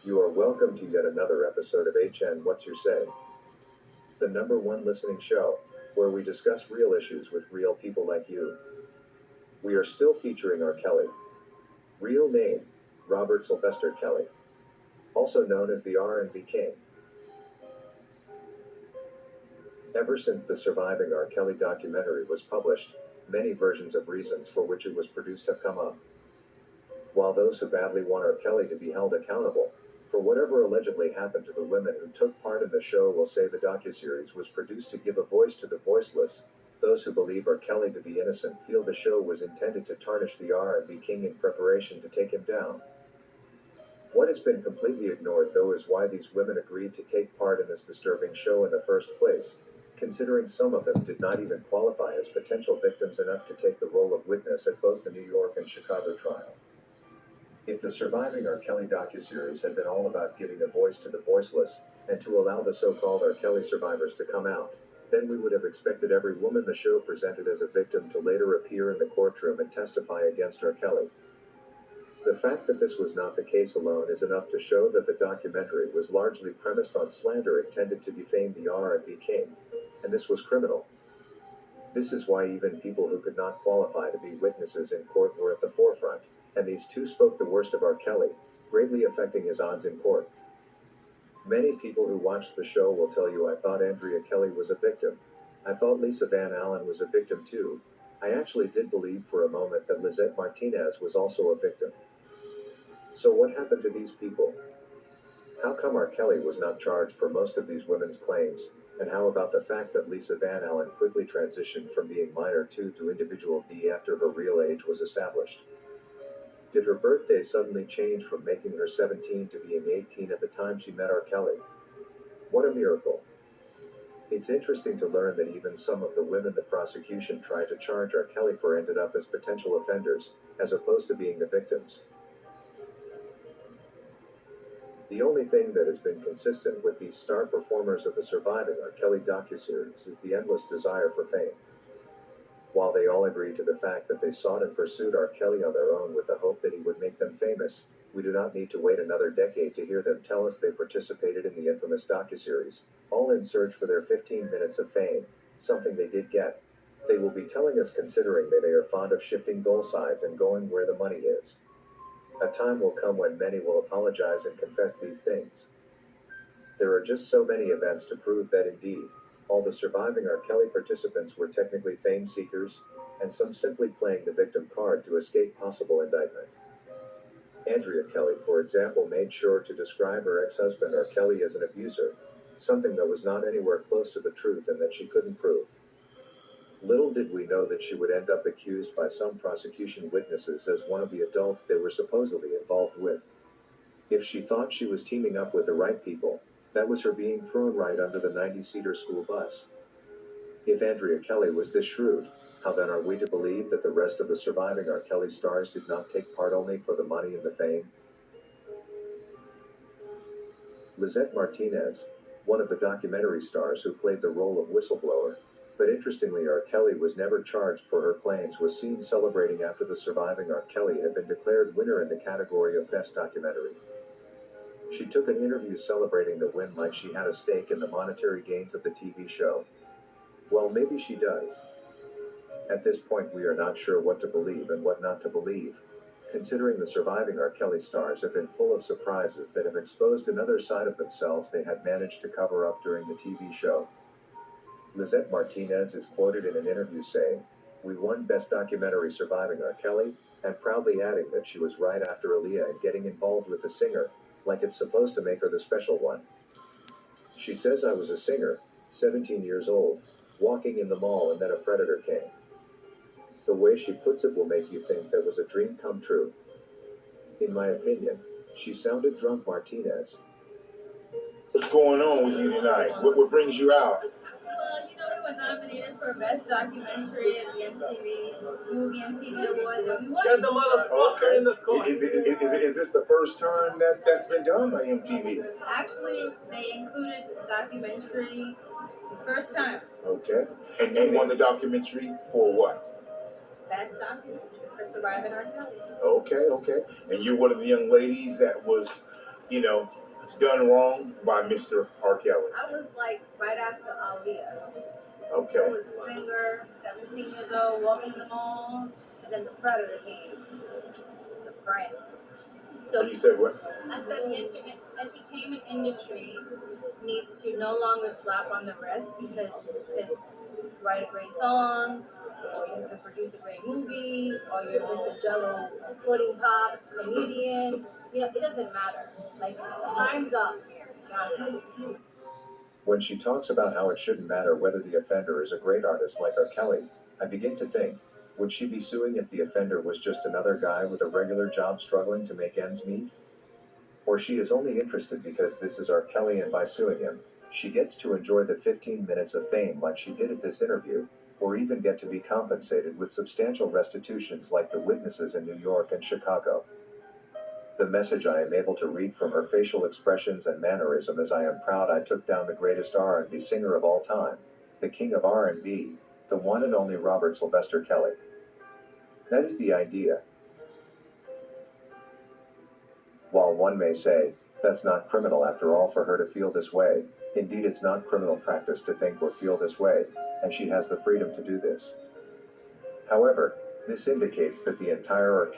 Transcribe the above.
You are welcome to yet another episode of HN What's Your Say, the number one listening show, where we discuss real issues with real people like you. We are still featuring R. Kelly. Real name, Robert Sylvester Kelly, also known as the R&B King. Ever since the Surviving R. Kelly documentary was published, many versions of reasons for which it was produced have come up. While those who badly want R. Kelly to be held accountable for whatever allegedly happened to the women who took part in the show will say the docuseries was produced to give a voice to the voiceless, those who believe R. Kelly to be innocent feel the show was intended to tarnish the R&B King in preparation to take him down. What has been completely ignored though is why these women agreed to take part in this disturbing show in the first place, considering some of them did not even qualify as potential victims enough to take the role of witness at both the New York and Chicago trial. If the Surviving R. Kelly docuseries had been all about giving a voice to the voiceless, and to allow the so-called R. Kelly survivors to come out, then we would have expected every woman the show presented as a victim to later appear in the courtroom and testify against R. Kelly. The fact that this was not the case alone is enough to show that the documentary was largely premised on slander intended to defame the R&B King, and this was criminal. This is why even people who could not qualify to be witnesses in court were at the forefront, and these two spoke the worst of R. Kelly, greatly affecting his odds in court. Many people who watched the show will tell you I thought Andrea Kelly was a victim. I thought Lisa Van Allen was a victim too. I actually did believe for a moment that Lizette Martinez was also a victim. So what happened to these people? How come R. Kelly was not charged for most of these women's claims? And how about the fact that Lisa Van Allen quickly transitioned from being minor 2 to individual D after her real age was established? Did her birthday suddenly change from making her 17 to being 18 at the time she met R. Kelly? What a miracle. It's interesting to learn that even some of the women the prosecution tried to charge R. Kelly for ended up as potential offenders, as opposed to being the victims. The only thing that has been consistent with these star performers of the Surviving R. Kelly docuseries is the endless desire for fame. While they all agree to the fact that they sought and pursued R. Kelly on their own with the hope that he would make them famous, we do not need to wait another decade to hear them tell us they participated in the infamous docuseries, all in search for their 15 minutes of fame, something they did get. They will be telling us considering that they are fond of shifting goal sides and going where the money is. A time will come when many will apologize and confess these things. There are just so many events to prove that indeed, all the Surviving R. Kelly participants were technically fame seekers, and some simply playing the victim card to escape possible indictment. Andrea Kelly, for example, made sure to describe her ex-husband R. Kelly as an abuser, something that was not anywhere close to the truth and that she couldn't prove. Little did we know that she would end up accused by some prosecution witnesses as one of the adults they were supposedly involved with. If she thought she was teaming up with the right people, that was her being thrown right under the 90-seater school bus. If Andrea Kelly was this shrewd, how then are we to believe that the rest of the Surviving R. Kelly stars did not take part only for the money and the fame? Lizette Martinez, one of the documentary stars who played the role of whistleblower, but interestingly R. Kelly was never charged for her claims, was seen celebrating after the Surviving R. Kelly had been declared winner in the category of Best Documentary. She took an interview celebrating the win like she had a stake in the monetary gains of the TV show. Well, maybe she does. At this point we are not sure what to believe and what not to believe, considering the Surviving R. Kelly stars have been full of surprises that have exposed another side of themselves they had managed to cover up during the TV show. Lizette Martinez is quoted in an interview saying, "We won Best Documentary Surviving R. Kelly," and proudly adding that she was right after Aaliyah and getting involved with the singer, like it's supposed to make her the special one. She says, "I was a singer, 17 years old, walking in the mall and then a predator came." The way she puts it will make you think that was a dream come true. In my opinion, she sounded drunk. Martinez. What's going on with you tonight? What brings you out? Well, we were nominated for Best Documentary at the MTV Movie and TV Awards, and we won. Get the motherfucker in the car. Is this the first time that's been done by MTV? Actually, they included documentary first time. Okay. And you won the documentary for what? Best documentary for Surviving R. Kelly. Okay. And you're one of the young ladies that was you know, done wrong by Mr. R. Kelly? I was like right after Aaliyah. I Okay. was a singer, 17 years old, walking in the mall, and then the Predator came to prank. So You said what? I said the entertainment industry needs to no longer slap on the wrist because you could write a great song, or you could produce a great movie, or you're Mr. Jello pudding pop comedian. You know, it doesn't matter. Like, time's up. Got it. When she talks about how it shouldn't matter whether the offender is a great artist like R. Kelly, I begin to think, would she be suing if the offender was just another guy with a regular job struggling to make ends meet? Or she is only interested because this is R. Kelly and by suing him, she gets to enjoy the 15 minutes of fame like she did at this interview, or even get to be compensated with substantial restitutions like the witnesses in New York and Chicago. The message I am able to read from her facial expressions and mannerism is I am proud I took down the greatest R&B singer of all time, the king of R&B, the one and only Robert Sylvester Kelly. That is the idea. While one may say, that's not criminal after all for her to feel this way, indeed it's not criminal practice to think or feel this way, and she has the freedom to do this. However, this indicates that the entire